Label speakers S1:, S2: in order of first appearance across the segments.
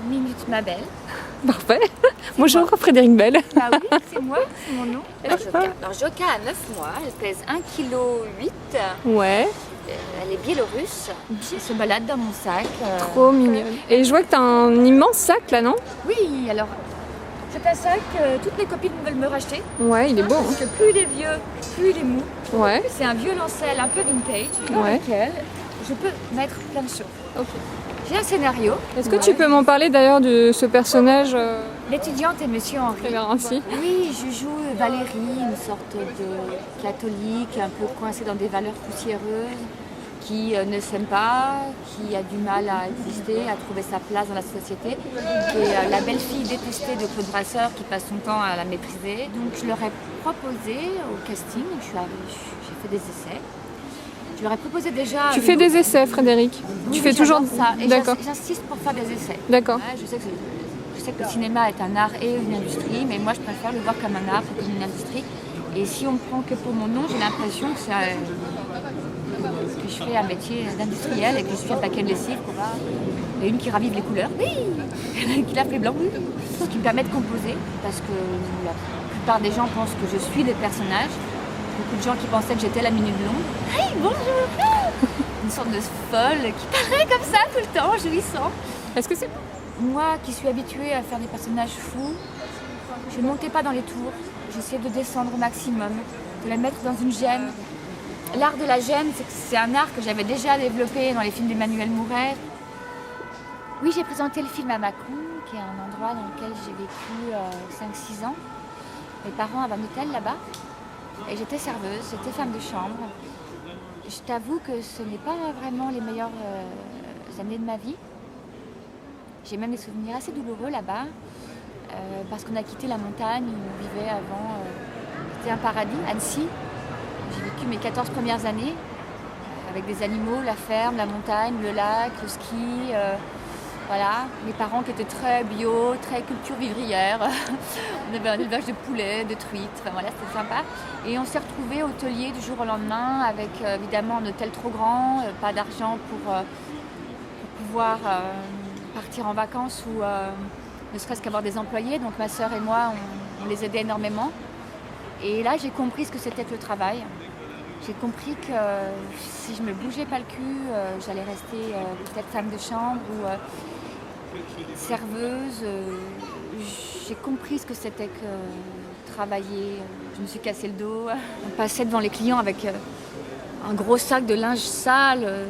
S1: Minute ma belle.
S2: Parfait. Bonjour Frédéric Bell.
S1: Bah oui, c'est moi, c'est mon nom. Alors Joka a 9 mois, elle pèse 1,8 kg.
S2: Ouais,
S1: Elle est biélorusse. Elle se balade dans mon sac.
S2: trop mignonne. Et je vois que t'as un immense sac là, non?
S1: Oui, alors c'est un sac que toutes mes copines veulent me racheter.
S2: Ouais, il est beau.
S1: Parce que plus il est vieux, plus il est mou.
S2: Ouais,
S1: C'est un vieux lancel un peu vintage dans
S2: Ouais.
S1: lequel je peux mettre plein de choses.
S2: ok.
S1: J'ai un scénario.
S2: Est-ce que tu peux m'en parler d'ailleurs de ce personnage
S1: L'étudiante et Monsieur Henri.
S2: ainsi?
S1: Oui, je joue Valérie, une sorte de catholique un peu coincée dans des valeurs poussiéreuses, qui ne s'aime pas, qui a du mal à exister, à trouver sa place dans la société. Et la belle-fille détestée de Claude Brasseur qui passe son temps à la mépriser. Donc je leur ai proposé au casting, j'ai fait des essais. Je leur ai proposé déjà...
S2: Tu fais des essais, Frédéric?
S1: Oui,
S2: Tu fais
S1: j'adore
S2: toujours...
S1: ça. Et
S2: D'accord,
S1: j'insiste pour faire des essais.
S2: d'accord.
S1: Ouais, je sais que le cinéma est un art et une industrie, mais moi je préfère le voir comme un art que comme une industrie. Et si on me prend que pour mon nom, j'ai l'impression que je fais un métier d'industriel et que je suis un paquet de lessive. Il y a une qui ravive les couleurs, oui, qui lave les blancs, oui. Ce qui me permet de composer, parce que la plupart des gens pensent que je suis les personnages. Beaucoup de gens qui pensaient que j'étais la minute blonde. Hey, bonjour. Une sorte de folle qui parlait comme ça tout le temps, jouissant.
S2: Est-ce que c'est...
S1: Moi qui suis habituée à faire des personnages fous, je ne montais pas dans les tours. J'essayais de descendre au maximum, de la mettre dans une gêne. L'art de la gêne, c'est un art que j'avais déjà développé dans les films d'Emmanuel Mouret. Oui, j'ai présenté le film à Mâcon, qui est un endroit dans lequel j'ai vécu 5-6 ans. Mes parents avaient un hôtel là-bas. Et j'étais serveuse, j'étais femme de chambre. Je t'avoue que ce n'est pas vraiment les meilleures années de ma vie. J'ai même des souvenirs assez douloureux là-bas, parce qu'on a quitté la montagne où on vivait avant. C'était un paradis, Annecy. J'ai vécu mes 14 premières années avec des animaux, la ferme, la montagne, le lac, le ski. Voilà, mes parents qui étaient très bio, très culture vivrière. On avait un élevage de poulets, de truites, enfin voilà, c'était sympa. Et on s'est retrouvés hôteliers du jour au lendemain avec évidemment un hôtel trop grand, pas d'argent pour pouvoir partir en vacances ou ne serait-ce qu'avoir des employés. Donc ma sœur et moi, on les aidait énormément. Et là, j'ai compris ce que c'était que le travail. J'ai compris que si je ne me bougeais pas le cul, j'allais rester peut-être femme de chambre ou serveuse. J'ai compris ce que c'était que travailler. Je me suis cassé le dos. On passait devant les clients avec un gros sac de linge sale,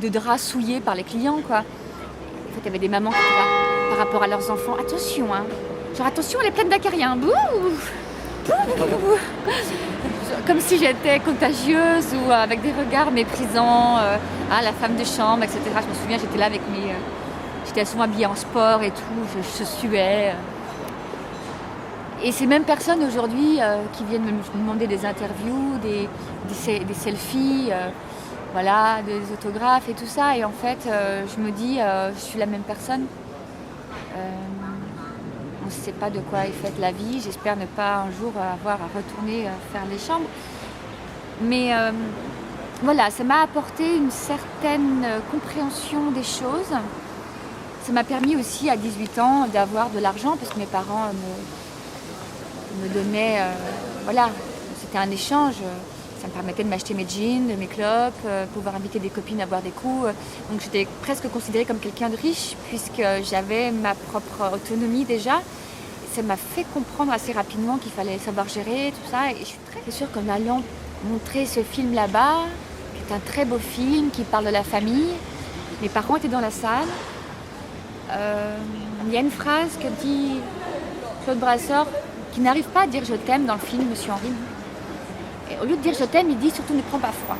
S1: de draps souillés par les clients, quoi. En fait, il y avait des mamans qui étaient là par rapport à leurs enfants. Attention, hein. Genre attention, elle est pleine d'acariens. Bouh, bouh, bouh, bouh. Comme si j'étais contagieuse ou avec des regards méprisants, la femme de chambre, etc. Je me souviens, j'étais là avec j'étais souvent habillée en sport et tout, je suais. Et ces mêmes personnes aujourd'hui qui viennent me demander des interviews, des selfies, voilà, des autographes et tout ça. Et en fait, je me dis, je suis la même personne. On ne sait pas de quoi est faite la vie. J'espère ne pas un jour avoir à retourner faire les chambres. Mais voilà, ça m'a apporté une certaine compréhension des choses. Ça m'a permis aussi à 18 ans d'avoir de l'argent parce que mes parents me donnaient... voilà, c'était un échange. Ça me permettait de m'acheter mes jeans, mes clopes, pouvoir inviter des copines à boire des coups. Donc j'étais presque considérée comme quelqu'un de riche puisque j'avais ma propre autonomie déjà. Ça m'a fait comprendre assez rapidement qu'il fallait savoir gérer tout ça. Et je suis très sûre qu'en allant montrer ce film là-bas, qui est un très beau film, qui parle de la famille, mes parents étaient dans la salle. Il y a une phrase que dit Claude Brasseur qui n'arrive pas à dire je t'aime dans le film Monsieur Henri. Et au lieu de dire je t'aime, il dit surtout ne prends pas froid.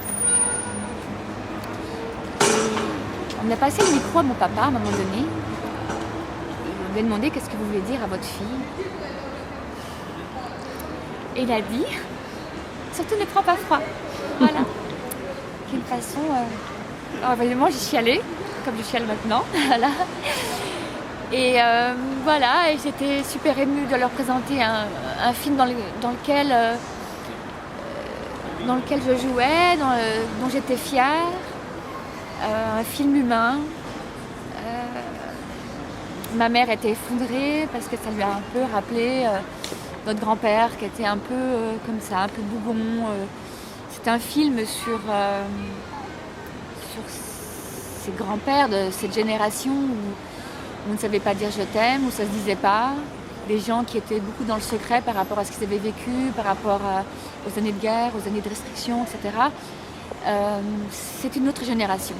S1: Et on a passé le micro à mon papa à un moment donné. Et on lui a demandé qu'est-ce que vous voulez dire à votre fille. Et il a dit surtout ne prends pas froid. Voilà. D'une façon. Alors évidemment j'ai chialé, comme je chiale maintenant. Voilà. Et voilà, et j'étais super émue de leur présenter un film dans lequel je jouais, dont j'étais fière, un film humain, Ma mère était effondrée parce que ça lui a un peu rappelé notre grand-père qui était un peu comme ça, un peu bougon. C'est un film sur ces grands-pères de cette génération où on ne savait pas dire je t'aime, où ça se disait pas. Des gens qui étaient beaucoup dans le secret par rapport à ce qu'ils avaient vécu, par rapport aux années de guerre, aux années de restriction, etc. C'est une autre génération.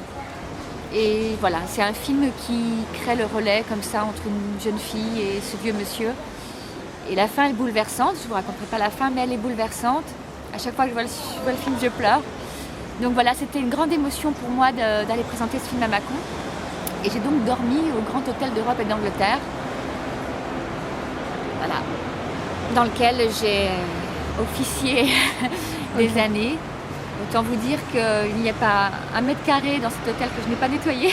S1: Et voilà, c'est un film qui crée le relais comme ça entre une jeune fille et ce vieux monsieur. Et la fin est bouleversante, je ne vous raconterai pas la fin, mais elle est bouleversante. À chaque fois que je vois le film, je pleure. Donc voilà, c'était une grande émotion pour moi d'aller présenter ce film à Mâcon. Et j'ai donc dormi au Grand Hôtel d'Europe et d'Angleterre. Voilà, dans lequel j'ai officié des années. Autant vous dire qu'il n'y a pas 1 mètre carré dans cet hôtel que je n'ai pas nettoyé.